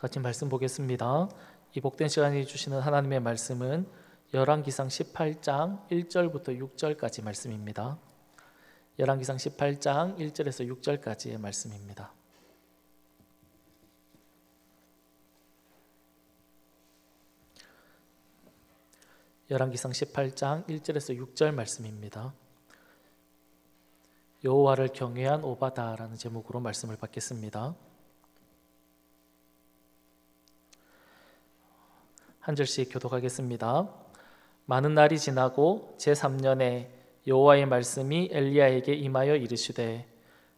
같이 말씀 보겠습니다. 이 복된 시간이 주시는 하나님의 말씀은 열왕기상 18장 1절부터 6절까지 말씀입니다. 열왕기상 18장 1절에서 6절까지의 말씀입니다. 열왕기상 18장 1절에서 6절 말씀입니다. 여호와를 경외한 오바다라는 제목으로 말씀을 받겠습니다. 한 절씩 교독하겠습니다. 많은 날이 지나고 제3년에 여호와의 말씀이 엘리야에게 임하여 이르시되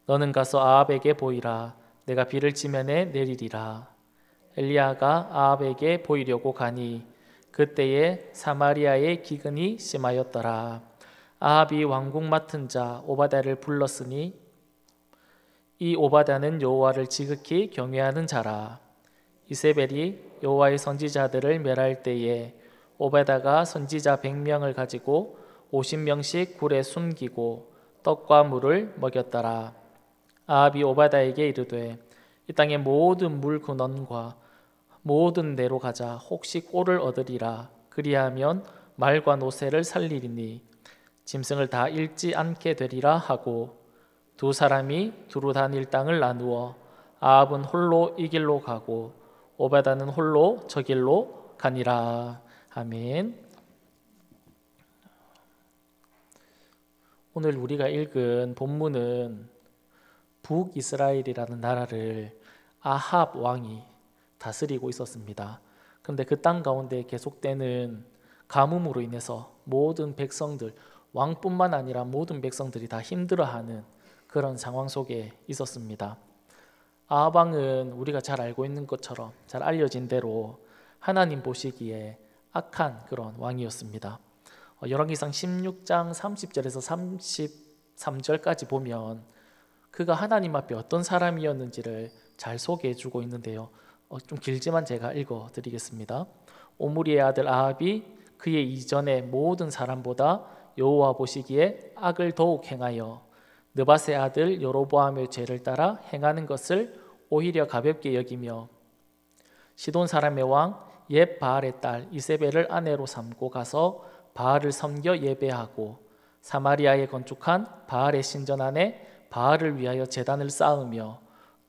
너는 가서 아합에게 보이라. 내가 비를 지면에 내리리라. 엘리야가 아합에게 보이려고 가니 그때에 사마리아의 기근이 심하였더라. 아합이 왕궁 맡은 자 오바다를 불렀으니 이 오바다는 여호와를 지극히 경외하는 자라. 이세벨이 여호와의 선지자들을 멸할 때에 오바다가 선지자 100명을 가지고 50명씩 굴에 숨기고 떡과 물을 먹였더라. 아합이 오바다에게 이르되 이 땅의 모든 물 근원과 모든 데로 가자. 혹시 꼴을 얻으리라. 그리하면 말과 노새를 살리리니 짐승을 다 잃지 않게 되리라 하고 두 사람이 두루 다닐 땅을 나누어 아합은 홀로 이 길로 가고 오바다는 홀로 저 길로 가니라. 아멘. 오늘 우리가 읽은 본문은 북이스라엘이라는 나라를 아합 왕이 다스리고 있었습니다. 그런데 그 땅 가운데 계속되는 가뭄으로 인해서 모든 백성들, 왕뿐만 아니라 모든 백성들이 다 힘들어하는 그런 상황 속에 있었습니다. 아합 왕은 우리가 잘 알고 있는 것처럼 잘 알려진 대로 하나님 보시기에 악한 그런 왕이었습니다. 열왕기상 16장 30절에서 33절까지 보면 그가 하나님 앞에 어떤 사람이었는지를 잘 소개해 주고 있는데요. 좀 길지만 제가 읽어 드리겠습니다. 오므리의 아들 아합이 그의 이전의 모든 사람보다 여호와 보시기에 악을 더욱 행하여 느밧의 아들 여로보암의 죄를 따라 행하는 것을 오히려 가볍게 여기며 시돈 사람의 왕 옛 바알의 딸 이세벨을 아내로 삼고 가서 바알을 섬겨 예배하고 사마리아에 건축한 바알의 신전 안에 바알을 위하여 제단을 쌓으며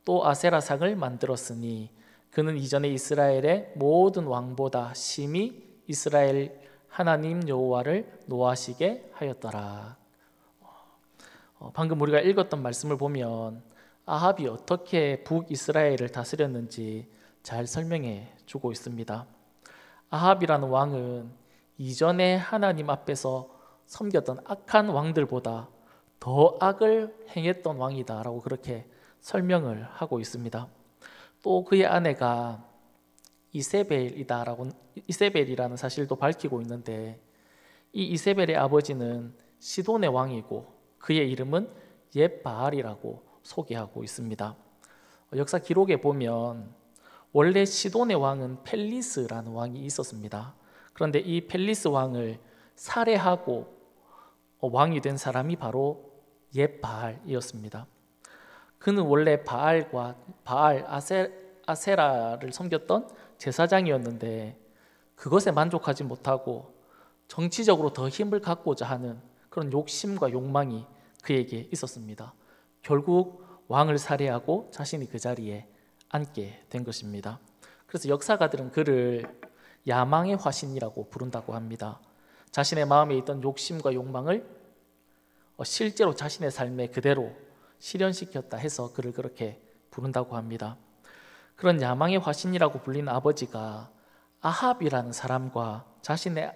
또 아세라상을 만들었으니 그는 이전에 이스라엘의 모든 왕보다 심히 이스라엘 하나님 여호와를 노하시게 하였더라. 방금 우리가 읽었던 말씀을 보면 아합이 어떻게 북이스라엘을 다스렸는지 잘 설명해 주고 있습니다. 아합이라는 왕은 이전에 하나님 앞에서 섬겼던 악한 왕들보다 더 악을 행했던 왕이다라고 그렇게 설명을 하고 있습니다. 또 그의 아내가 이세벨이라는 사실도 밝히고 있는데 이 이세벨의 아버지는 시돈의 왕이고 그의 이름은 옛 바알이라고 소개하고 있습니다. 역사 기록에 보면 원래 시돈의 왕은 펠리스라는 왕이 있었습니다. 그런데 이 펠리스 왕을 살해하고 왕이 된 사람이 바로 옛 바알이었습니다. 그는 원래 바알 아세라를 섬겼던 제사장이었는데 그것에 만족하지 못하고 정치적으로 더 힘을 갖고자 하는 그런 욕심과 욕망이 그에게 있었습니다. 결국 왕을 살해하고 자신이 그 자리에 앉게 된 것입니다. 그래서 역사가들은 그를 야망의 화신이라고 부른다고 합니다. 자신의 마음에 있던 욕심과 욕망을 실제로 자신의 삶에 그대로 실현시켰다 해서 그를 그렇게 부른다고 합니다. 그런 야망의 화신이라고 불리는 아버지가 아합이라는 사람과 자신의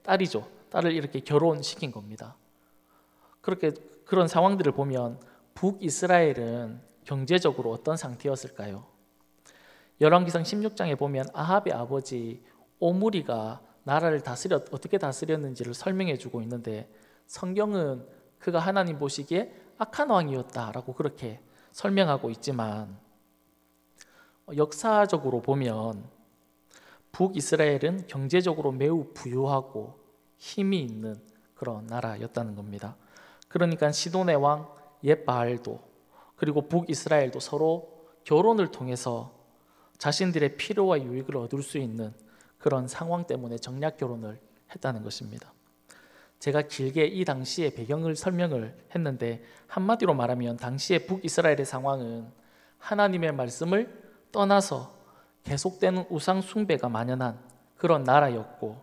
딸을 이렇게 결혼시킨 겁니다. 그런 상황들을 보면 북이스라엘은 경제적으로 어떤 상태였을까요? 열왕기상 16장에 보면 아합의 아버지 오므리가 나라를 어떻게 다스렸는지를 설명해 주고 있는데 성경은 그가 하나님 보시기에 악한 왕이었다라고 그렇게 설명하고 있지만 역사적으로 보면 북이스라엘은 경제적으로 매우 부유하고 힘이 있는 그런 나라였다는 겁니다. 그러니까 시돈의 왕 옛 바알도 그리고 북이스라엘도 서로 결혼을 통해서 자신들의 필요와 유익을 얻을 수 있는 그런 상황 때문에 정략 결혼을 했다는 것입니다. 제가 길게 이 당시의 배경을 설명을 했는데 한마디로 말하면 당시의 북이스라엘의 상황은 하나님의 말씀을 떠나서 계속되는 우상 숭배가 만연한 그런 나라였고,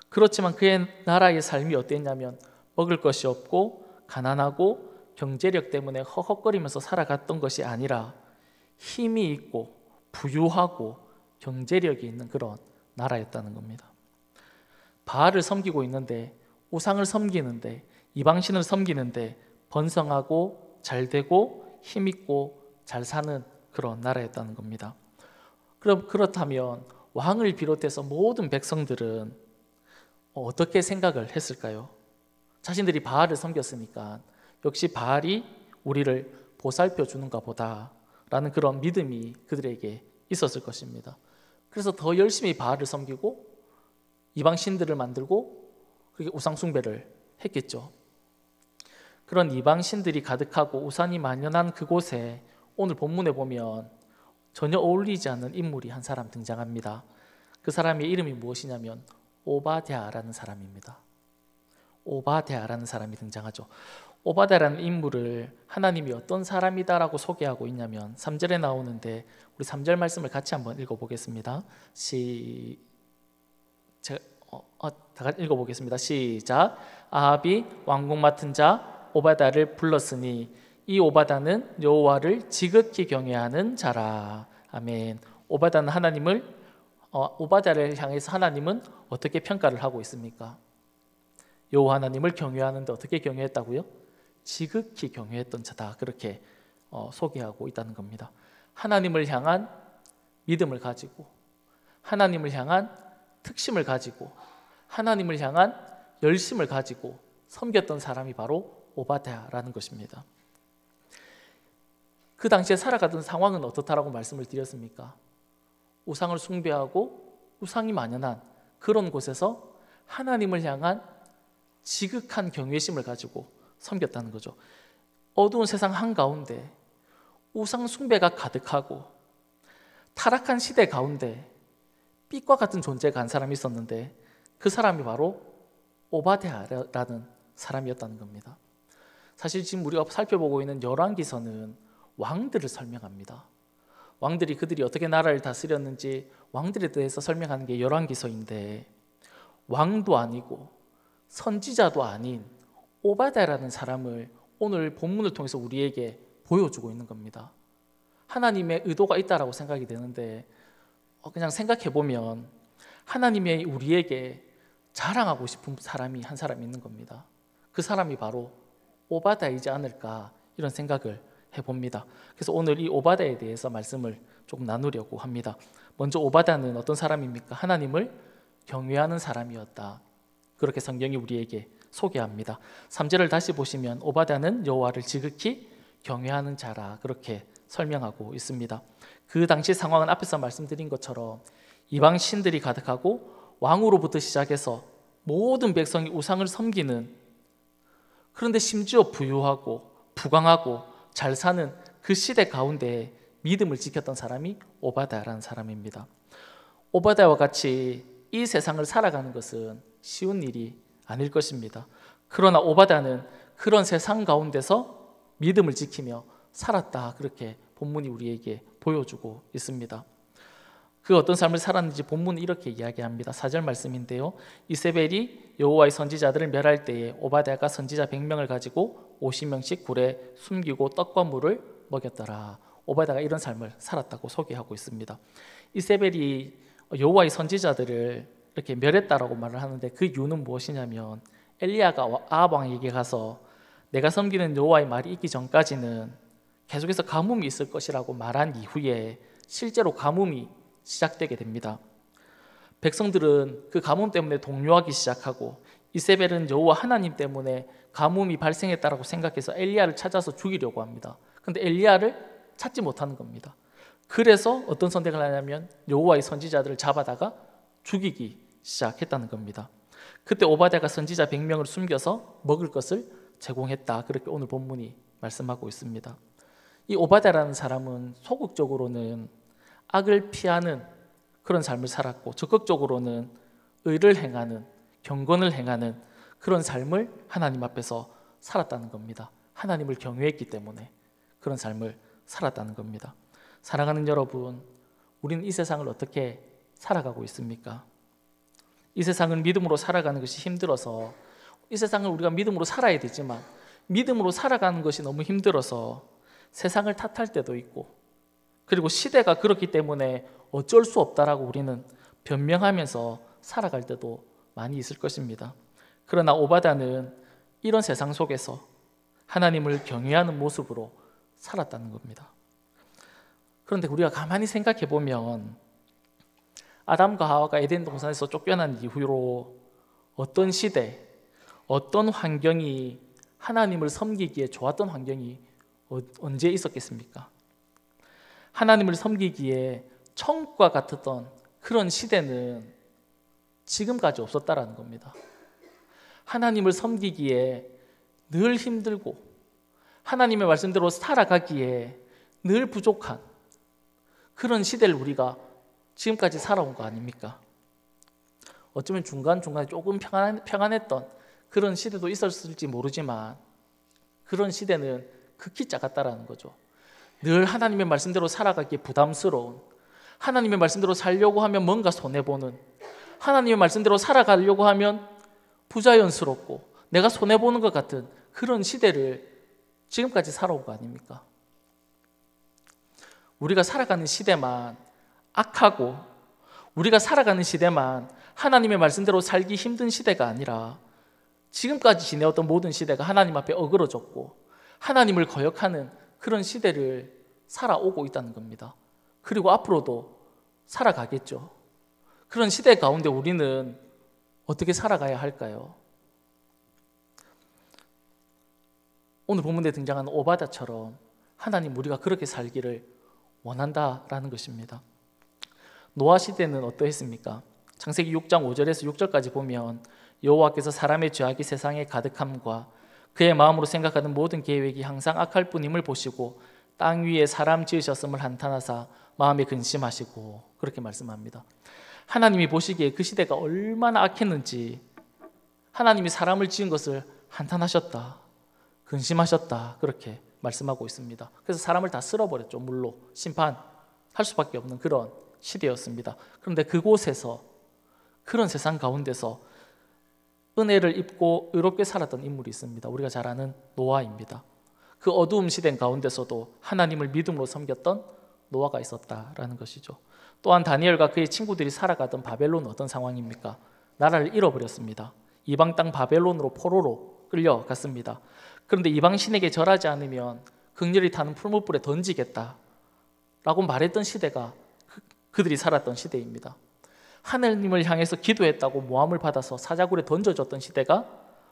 그렇지만 그의 나라의 삶이 어땠냐면 먹을 것이 없고 가난하고 경제력 때문에 허헉거리면서 살아갔던 것이 아니라 힘이 있고 부유하고 경제력이 있는 그런 나라였다는 겁니다. 바알을 섬기고 있는데, 우상을 섬기는데, 이방신을 섬기는데 번성하고 잘되고 힘있고 잘 사는 그런 나라였다는 겁니다. 그렇다면 왕을 비롯해서 모든 백성들은 어떻게 생각을 했을까요? 자신들이 바알을 섬겼으니까 역시 바알이 우리를 보살펴 주는가 보다 라는 그런 믿음이 그들에게 있었을 것입니다. 그래서 더 열심히 바알을 섬기고 이방 신들을 만들고 그게 우상 숭배를 했겠죠. 그런 이방 신들이 가득하고 우상이 만연한 그곳에 오늘 본문에 보면 전혀 어울리지 않는 인물이 한 사람 등장합니다. 그 사람의 이름이 무엇이냐면 오바댜라는 사람입니다. 오바댜라는 사람이 등장하죠. 오바댜라는 인물을 하나님이 어떤 사람이다라고 소개하고 있냐면 3절에 나오는데, 우리 3절 말씀을 같이 한번 읽어보겠습니다. 다 같이 읽어보겠습니다. 시작. 아합이 왕궁 맡은 자 오바댜를 불렀으니 이 오바댜는 여호와를 지극히 경외하는 자라. 아멘. 오바댜를 향해서 하나님은 어떻게 평가를 하고 있습니까? 여호와 하나님을 경외하는데 어떻게 경외했다고요? 지극히 경외했던 자다, 그렇게 소개하고 있다는 겁니다. 하나님을 향한 믿음을 가지고, 하나님을 향한 특심을 가지고, 하나님을 향한 열심을 가지고 섬겼던 사람이 바로 오바댜라는 것입니다. 그 당시에 살아가던 상황은 어떻다라고 말씀을 드렸습니까? 우상을 숭배하고 우상이 만연한 그런 곳에서 하나님을 향한 지극한 경외심을 가지고 섬겼다는 거죠. 어두운 세상 한가운데 우상 숭배가 가득하고 타락한 시대 가운데 빛과 같은 존재가 한 사람이 있었는데 그 사람이 바로 오바댜라는 사람이었다는 겁니다. 사실 지금 우리가 살펴보고 있는 열왕기서는 왕들을 설명합니다. 왕들이 그들이 어떻게 나라를 다스렸는지 왕들에 대해서 설명하는 게 열왕기서인데, 왕도 아니고 선지자도 아닌 오바댜라는 사람을 오늘 본문을 통해서 우리에게 보여주고 있는 겁니다. 하나님의 의도가 있다라고 생각이 되는데, 그냥 생각해보면 하나님의 우리에게 자랑하고 싶은 사람이 한 사람 있는 겁니다. 그 사람이 바로 오바댜이지 않을까, 이런 생각을 해봅니다. 그래서 오늘 이 오바댜에 대해서 말씀을 조금 나누려고 합니다. 먼저 오바댜는 어떤 사람입니까? 하나님을 경외하는 사람이었다, 그렇게 성경이 우리에게 소개합니다. 3절을 다시 보시면 오바댜는 여호와를 지극히 경외하는 자라, 그렇게 설명하고 있습니다. 그 당시 상황은 앞에서 말씀드린 것처럼 이방 신들이 가득하고 왕으로부터 시작해서 모든 백성이 우상을 섬기는, 그런데 심지어 부유하고 부강하고 잘 사는 그 시대 가운데 믿음을 지켰던 사람이 오바댜라는 사람입니다. 오바댜와 같이 이 세상을 살아가는 것은 쉬운 일이 아닐 것입니다. 그러나 오바댜는 그런 세상 가운데서 믿음을 지키며 살았다, 그렇게 본문이 우리에게 보여주고 있습니다. 그 어떤 삶을 살았는지 본문은 이렇게 이야기합니다. 4절 말씀인데요. 이세벨이 여호와의 선지자들을 멸할 때에 오바댜가 선지자 100명을 가지고 50명씩 굴에 숨기고 떡과 물을 먹였더라. 오바댜가 이런 삶을 살았다고 소개하고 있습니다. 이세벨이 여호와의 선지자들을 이렇게 멸했다라고 말을 하는데 그 이유는 무엇이냐면, 엘리야가 아합 왕에게 가서 내가 섬기는 여호와의 말이 있기 전까지는 계속해서 가뭄이 있을 것이라고 말한 이후에 실제로 가뭄이 시작되게 됩니다. 백성들은 그 가뭄 때문에 동요하기 시작하고, 이세벨은 여호와 하나님 때문에 가뭄이 발생했다라고 생각해서 엘리야를 찾아서 죽이려고 합니다. 그런데 엘리야를 찾지 못하는 겁니다. 그래서 어떤 선택을 하냐면 여호와의 선지자들을 잡아다가 죽이기 시작했다는 겁니다. 그때 오바댜가 선지자 100명을 숨겨서 먹을 것을 제공했다, 그렇게 오늘 본문이 말씀하고 있습니다. 이 오바댜라는 사람은 소극적으로는 악을 피하는 그런 삶을 살았고, 적극적으로는 의를 행하는, 경건을 행하는 그런 삶을 하나님 앞에서 살았다는 겁니다. 하나님을 경외했기 때문에 그런 삶을 살았다는 겁니다. 사랑하는 여러분, 우리는 이 세상을 어떻게 살아가고 있습니까? 이 세상을 믿음으로 살아가는 것이 힘들어서, 이 세상을 우리가 믿음으로 살아야 되지만 믿음으로 살아가는 것이 너무 힘들어서 세상을 탓할 때도 있고, 그리고 시대가 그렇기 때문에 어쩔 수 없다라고 우리는 변명하면서 살아갈 때도 많이 있을 것입니다. 그러나 오바다는 이런 세상 속에서 하나님을 경외하는 모습으로 살았다는 겁니다. 그런데 우리가 가만히 생각해 보면 아담과 하와가 에덴 동산에서 쫓겨난 이후로 어떤 시대, 어떤 환경이 하나님을 섬기기에 좋았던 환경이 언제 있었겠습니까? 하나님을 섬기기에 천국과 같았던 그런 시대는 지금까지 없었다라는 겁니다. 하나님을 섬기기에 늘 힘들고 하나님의 말씀대로 살아가기에 늘 부족한 그런 시대를 우리가 지금까지 살아온 거 아닙니까? 어쩌면 중간중간에 조금 평안했던 그런 시대도 있었을지 모르지만 그런 시대는 극히 작았다라는 거죠. 늘 하나님의 말씀대로 살아가기에 부담스러운, 하나님의 말씀대로 살려고 하면 뭔가 손해보는, 하나님의 말씀대로 살아가려고 하면 부자연스럽고 내가 손해보는 것 같은 그런 시대를 지금까지 살아온 거 아닙니까? 우리가 살아가는 시대만 악하고 우리가 살아가는 시대만 하나님의 말씀대로 살기 힘든 시대가 아니라 지금까지 지내왔던 모든 시대가 하나님 앞에 어그러졌고 하나님을 거역하는 그런 시대를 살아오고 있다는 겁니다. 그리고 앞으로도 살아가겠죠. 그런 시대 가운데 우리는 어떻게 살아가야 할까요? 오늘 본문에 등장하는 오바다처럼 하나님 우리가 그렇게 살기를 원한다라는 것입니다. 노아 시대는 어떠했습니까? 창세기 6장 5절에서 6절까지 보면 여호와께서 사람의 죄악이 세상에 가득함과 그의 마음으로 생각하는 모든 계획이 항상 악할 뿐임을 보시고 땅 위에 사람 지으셨음을 한탄하사 마음에 근심하시고, 그렇게 말씀합니다. 하나님이 보시기에 그 시대가 얼마나 악했는지 하나님이 사람을 지은 것을 한탄하셨다, 근심하셨다, 그렇게 말씀하고 있습니다. 그래서 사람을 다 쓸어버렸죠. 물로 심판할 수밖에 없는 그런 시대였습니다. 그런데 그곳에서, 그런 세상 가운데서 은혜를 입고 의롭게 살았던 인물이 있습니다. 우리가 잘 아는 노아입니다. 그 어두움 시대 가운데서도 하나님을 믿음으로 섬겼던 노아가 있었다라는 것이죠. 또한 다니엘과 그의 친구들이 살아가던 바벨론은 어떤 상황입니까? 나라를 잃어버렸습니다. 이방 땅 바벨론으로 포로로 끌려갔습니다. 그런데 이방 신에게 절하지 않으면 극렬히 타는 풀무불에 던지겠다 라고 말했던 시대가 그들이 살았던 시대입니다. 하나님을 향해서 기도했다고 모함을 받아서 사자굴에 던져졌던 시대가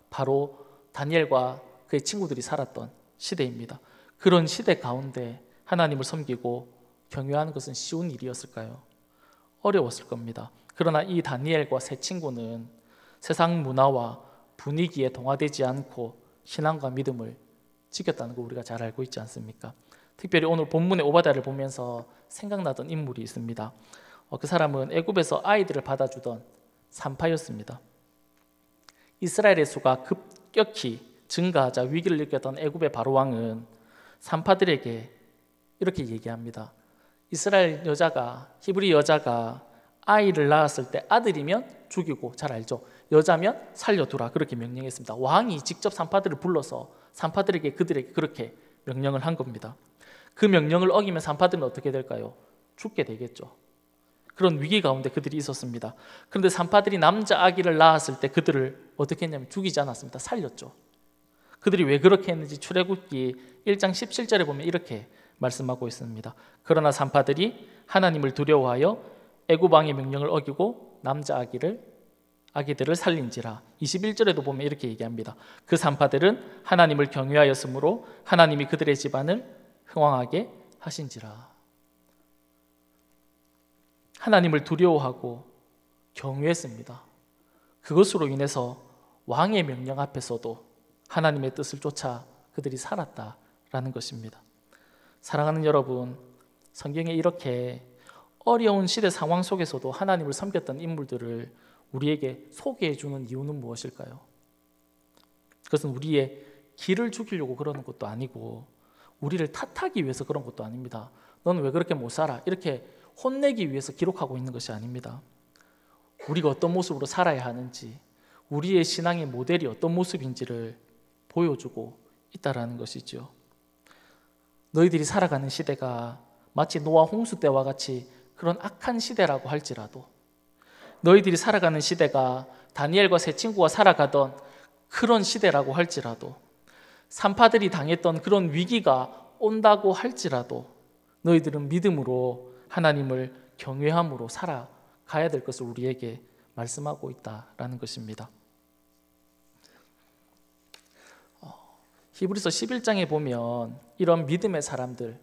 바로 다니엘과 그의 친구들이 살았던 시대입니다. 그런 시대 가운데 하나님을 섬기고 경외하는 것은 쉬운 일이었을까요? 어려웠을 겁니다. 그러나 이 다니엘과 세 친구는 세상 문화와 분위기에 동화되지 않고 신앙과 믿음을 지켰다는 거 우리가 잘 알고 있지 않습니까? 특별히 오늘 본문의 오바다를 보면서 생각나던 인물이 있습니다. 그 사람은 애굽에서 아이들을 받아주던 산파였습니다. 이스라엘의 수가 급격히 증가하자 위기를 느꼈던 애굽의 바로왕은 산파들에게 이렇게 얘기합니다. 이스라엘 여자가, 히브리 여자가 아이를 낳았을 때 아들이면 죽이고, 잘 알죠? 여자면 살려두라, 그렇게 명령했습니다. 왕이 직접 산파들을 불러서 산파들에게, 그들에게 그렇게 명령을 한 겁니다. 그 명령을 어기면 산파들은 어떻게 될까요? 죽게 되겠죠. 그런 위기 가운데 그들이 있었습니다. 그런데 산파들이 남자 아기를 낳았을 때 그들을 어떻게 했냐면 죽이지 않았습니다. 살렸죠. 그들이 왜 그렇게 했는지 출애굽기 1장 17절에 보면 이렇게 말씀하고 있습니다. 그러나 산파들이 하나님을 두려워하여 애굽 왕의 명령을 어기고 남자 아기들을 살린지라. 21절에도 보면 이렇게 얘기합니다. 그 산파들은 하나님을 경외하였으므로 하나님이 그들의 집안을 흥왕하게 하신지라. 하나님을 두려워하고 경외했습니다. 그것으로 인해서 왕의 명령 앞에서도 하나님의 뜻을 쫓아 그들이 살았다라는 것입니다. 사랑하는 여러분, 성경에 이렇게 어려운 시대 상황 속에서도 하나님을 섬겼던 인물들을 우리에게 소개해 주는 이유는 무엇일까요? 그것은 우리의 기를 죽이려고 그러는 것도 아니고 우리를 탓하기 위해서 그런 것도 아닙니다. 너는 왜 그렇게 못 살아? 이렇게 혼내기 위해서 기록하고 있는 것이 아닙니다. 우리가 어떤 모습으로 살아야 하는지, 우리의 신앙의 모델이 어떤 모습인지를 보여주고 있다라는 것이죠. 너희들이 살아가는 시대가 마치 노아 홍수 때와 같이 그런 악한 시대라고 할지라도, 너희들이 살아가는 시대가 다니엘과 세 친구가 살아가던 그런 시대라고 할지라도, 산파들이 당했던 그런 위기가 온다고 할지라도 너희들은 믿음으로 하나님을 경외함으로 살아가야 될 것을 우리에게 말씀하고 있다라는 것입니다. 히브리서 11장에 보면 이런 믿음의 사람들,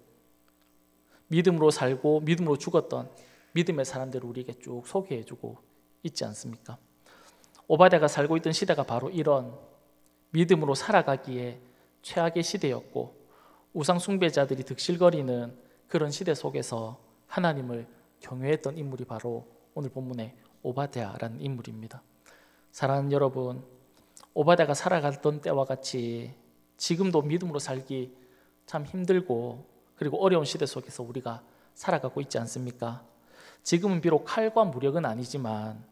믿음으로 살고 믿음으로 죽었던 믿음의 사람들을 우리에게 쭉 소개해주고 있지 않습니까? 오바댜가 살고 있던 시대가 바로 이런 믿음으로 살아가기에 최악의 시대였고, 우상 숭배자들이 득실거리는 그런 시대 속에서 하나님을 경외했던 인물이 바로 오늘 본문의 오바댜라는 인물입니다. 사랑하는 여러분, 오바댜가 살아갔던 때와 같이 지금도 믿음으로 살기 참 힘들고, 그리고 어려운 시대 속에서 우리가 살아가고 있지 않습니까? 지금은 비록 칼과 무력은 아니지만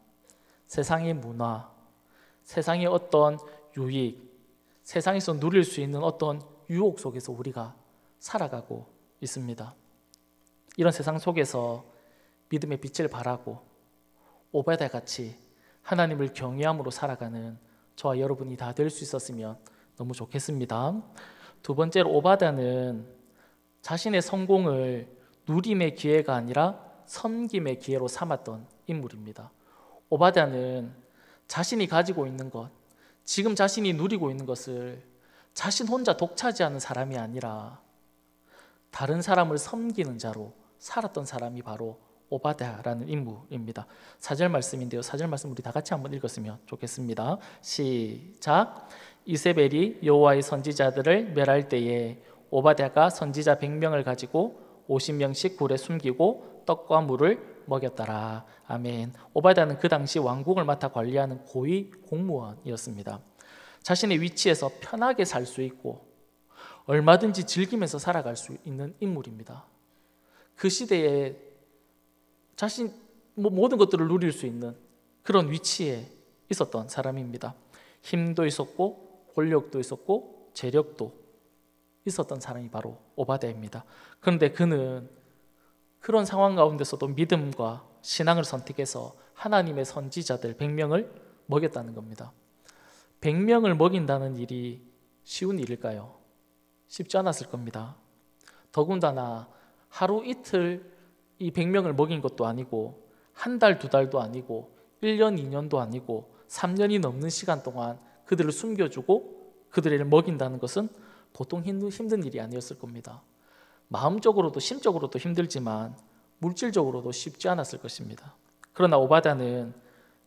세상의 문화, 세상의 어떤 유익, 세상에서 누릴 수 있는 어떤 유혹 속에서 우리가 살아가고 있습니다. 이런 세상 속에서 믿음의 빛을 발하고 오바댜 같이 하나님을 경외함으로 살아가는 저와 여러분이 다 될 수 있었으면 너무 좋겠습니다. 두 번째로, 오바댜는 자신의 성공을 누림의 기회가 아니라 섬김의 기회로 삼았던 인물입니다. 오바댜는 자신이 가지고 있는 것, 지금 자신이 누리고 있는 것을 자신 혼자 독차지하는 사람이 아니라 다른 사람을 섬기는 자로 살았던 사람이 바로 오바댜라는 인물입니다. 4절 말씀인데요, 4절 말씀 우리 다 같이 한번 읽었으면 좋겠습니다. 시작. 이세벨이 여호와의 선지자들을 멸할 때에 오바댜가 선지자 100명을 가지고 50명씩 굴에 숨기고 떡과 물을 먹였더라. 아멘. 오바댜는 그 당시 왕궁을 맡아 관리하는 고위 공무원이었습니다. 자신의 위치에서 편하게 살 수 있고 얼마든지 즐기면서 살아갈 수 있는 인물입니다. 그 시대에 자신 모든 것들을 누릴 수 있는 그런 위치에 있었던 사람입니다. 힘도 있었고 권력도 있었고 재력도 있었던 사람이 바로 오바댜입니다. 그런데 그는 그런 상황 가운데서도 믿음과 신앙을 선택해서 하나님의 선지자들 100명을 먹였다는 겁니다. 100명을 먹인다는 일이 쉬운 일일까요? 쉽지 않았을 겁니다. 더군다나 하루 이틀 이 100명을 먹인 것도 아니고 한 달, 두 달도 아니고 1년, 2년도 아니고 3년이 넘는 시간 동안 그들을 숨겨주고 그들을 먹인다는 것은 보통 힘든 일이 아니었을 겁니다. 마음적으로도 심적으로도 힘들지만 물질적으로도 쉽지 않았을 것입니다. 그러나 오바댜는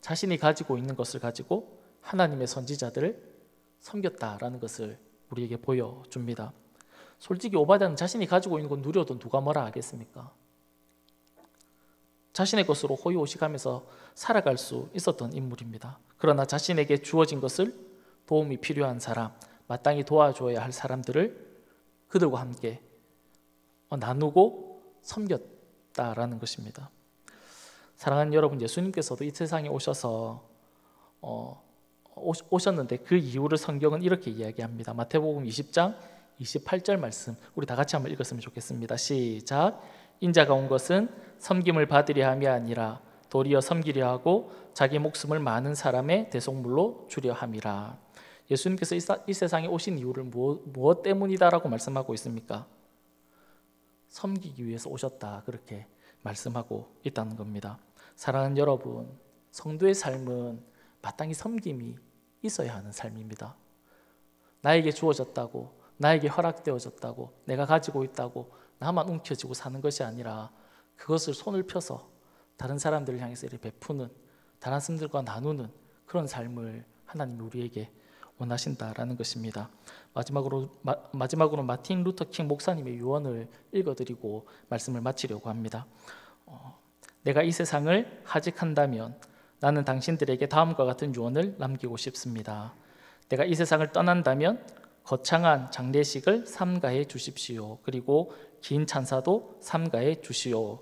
자신이 가지고 있는 것을 가지고 하나님의 선지자들을 섬겼다라는 것을 우리에게 보여줍니다. 솔직히 오바댜는 자신이 가지고 있는 것 누려도 누가 뭐라 하겠습니까? 자신의 것으로 호의호식하면서 살아갈 수 있었던 인물입니다. 그러나 자신에게 주어진 것을 도움이 필요한 사람, 마땅히 도와줘야 할 사람들을 그들과 함께 나누고 섬겼다라는 것입니다. 사랑하는 여러분, 예수님께서도 이 세상에 오셨는데 그 이유를 성경은 이렇게 이야기합니다. 마태복음 20장 28절 말씀 우리 다 같이 한번 읽었으면 좋겠습니다. 시작. 인자가 온 것은 섬김을 받으려 함이 아니라 도리어 섬기려 하고 자기 목숨을 많은 사람의 대속물로 주려 함이라. 예수님께서 이 세상에 오신 이유를 무엇 때문이다라고 말씀하고 있습니까? 섬기기 위해서 오셨다, 그렇게 말씀하고 있다는 겁니다. 사랑하는 여러분, 성도의 삶은 마땅히 섬김이 있어야 하는 삶입니다. 나에게 주어졌다고, 나에게 허락되어졌다고, 내가 가지고 있다고 나만 움켜쥐고 사는 것이 아니라 그것을 손을 펴서 다른 사람들을 향해서 이렇게 베푸는, 다른 사람들과 나누는 그런 삶을 하나님이 우리에게 원하신다라는 것입니다. 마지막으로 마틴 루터 킹 목사님의 유언을 읽어드리고 말씀을 마치려고 합니다. 내가 이 세상을 하직한다면 나는 당신들에게 다음과 같은 유언을 남기고 싶습니다. 내가 이 세상을 떠난다면 거창한 장례식을 삼가해 주십시오. 그리고 긴 찬사도 삼가해 주시오.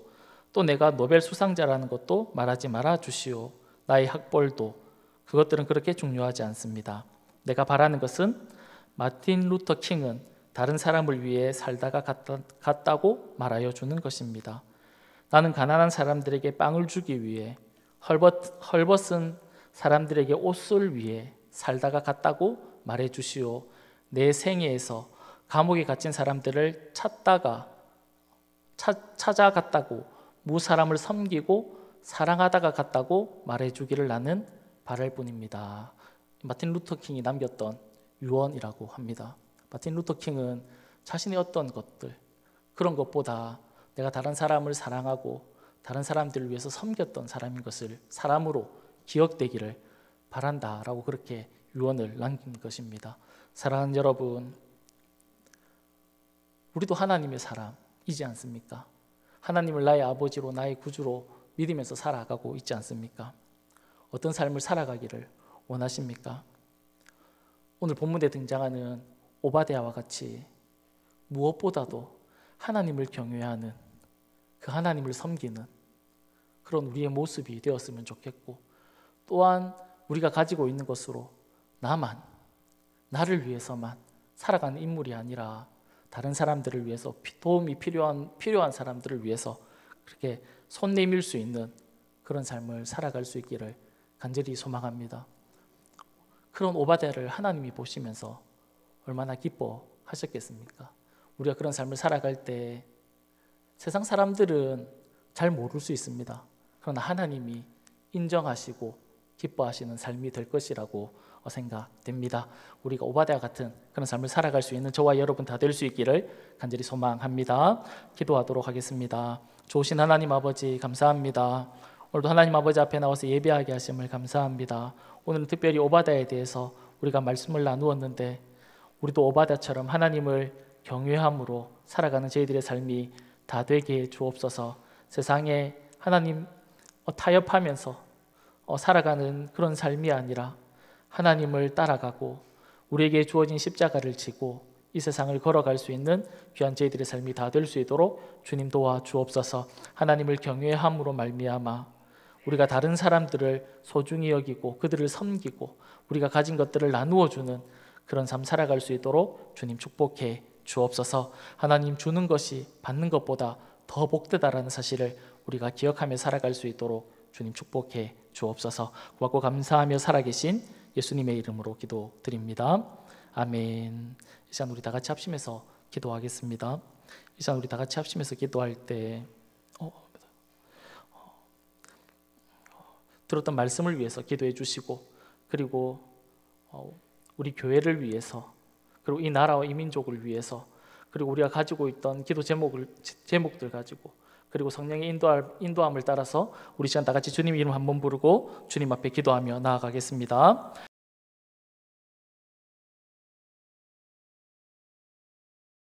또 내가 노벨 수상자라는 것도 말하지 말아 주시오. 나의 학벌도, 그것들은 그렇게 중요하지 않습니다. 내가 바라는 것은 마틴 루터 킹은 다른 사람을 위해 살다가 갔다고 말하여 주는 것입니다. 나는 가난한 사람들에게 빵을 주기 위해, 헐벗은 사람들에게 옷을 위해 살다가 갔다고 말해 주시오. 내 생애에서 감옥에 갇힌 사람들을 찾아갔다고, 무사람을 섬기고 사랑하다가 갔다고 말해 주기를 나는 바랄 뿐입니다. 마틴 루터 킹이 남겼던 유언이라고 합니다. 마틴 루터 킹은 자신의 어떤 것들, 그런 것보다 내가 다른 사람을 사랑하고 다른 사람들을 위해서 섬겼던 사람인 것을 사람으로 기억되기를 바란다라고 그렇게 유언을 남긴 것입니다. 사랑하는 여러분, 우리도 하나님의 사람이지 않습니까? 하나님을 나의 아버지로, 나의 구주로 믿으면서 살아가고 있지 않습니까? 어떤 삶을 살아가기를 원하십니까? 오늘 본문에 등장하는 오바댜와 같이 무엇보다도 하나님을 경외하는, 그 하나님을 섬기는 그런 우리의 모습이 되었으면 좋겠고, 또한 우리가 가지고 있는 것으로 나를 위해서만 살아가는 인물이 아니라 다른 사람들을 위해서, 도움이 필요한 사람들을 위해서 그렇게 손 내밀 수 있는 그런 삶을 살아갈 수 있기를 간절히 소망합니다. 그런 오바댜를 하나님이 보시면서 얼마나 기뻐하셨겠습니까? 우리가 그런 삶을 살아갈 때 세상 사람들은 잘 모를 수 있습니다. 그러나 하나님이 인정하시고 기뻐하시는 삶이 될 것이라고 생각됩니다. 우리가 오바댜 같은 그런 삶을 살아갈 수 있는 저와 여러분 다 될 수 있기를 간절히 소망합니다. 기도하도록 하겠습니다. 좋으신 하나님 아버지, 감사합니다. 오늘도 하나님 아버지 앞에 나와서 예배하게 하심을 감사합니다. 오늘은 특별히 오바댜에 대해서 우리가 말씀을 나누었는데, 우리도 오바댜처럼 하나님을 경외함으로 살아가는 저희들의 삶이 다 되게 해 주옵소서. 세상에 하나님 타협하면서 살아가는 그런 삶이 아니라 하나님을 따라가고 우리에게 주어진 십자가를 지고 이 세상을 걸어갈 수 있는 귀한 저희들의 삶이 다 될 수 있도록 주님 도와 주옵소서. 하나님을 경외함으로 말미암아 우리가 다른 사람들을 소중히 여기고 그들을 섬기고 우리가 가진 것들을 나누어 주는 그런 삶 살아갈 수 있도록 주님 축복해 주옵소서. 하나님 주는 것이 받는 것보다 더 복되다라는 사실을 우리가 기억하며 살아갈 수 있도록 주님 축복해 주옵소서. 고맙고 감사하며 살아계신 예수님의 이름으로 기도드립니다. 아멘. 이 시간 우리 다 같이 합심해서 기도하겠습니다. 이 시간 우리 다 같이 합심해서 기도할 때 들었던 말씀을 위해서 기도해 주시고, 그리고 우리 교회를 위해서, 그리고 이 나라와 이 민족을 위해서, 그리고 우리가 가지고 있던 기도 제목들 가지고, 그리고 성령의 인도함을 따라서 우리 시간 다 같이 주님 이름 한번 부르고 주님 앞에 기도하며 나아가겠습니다.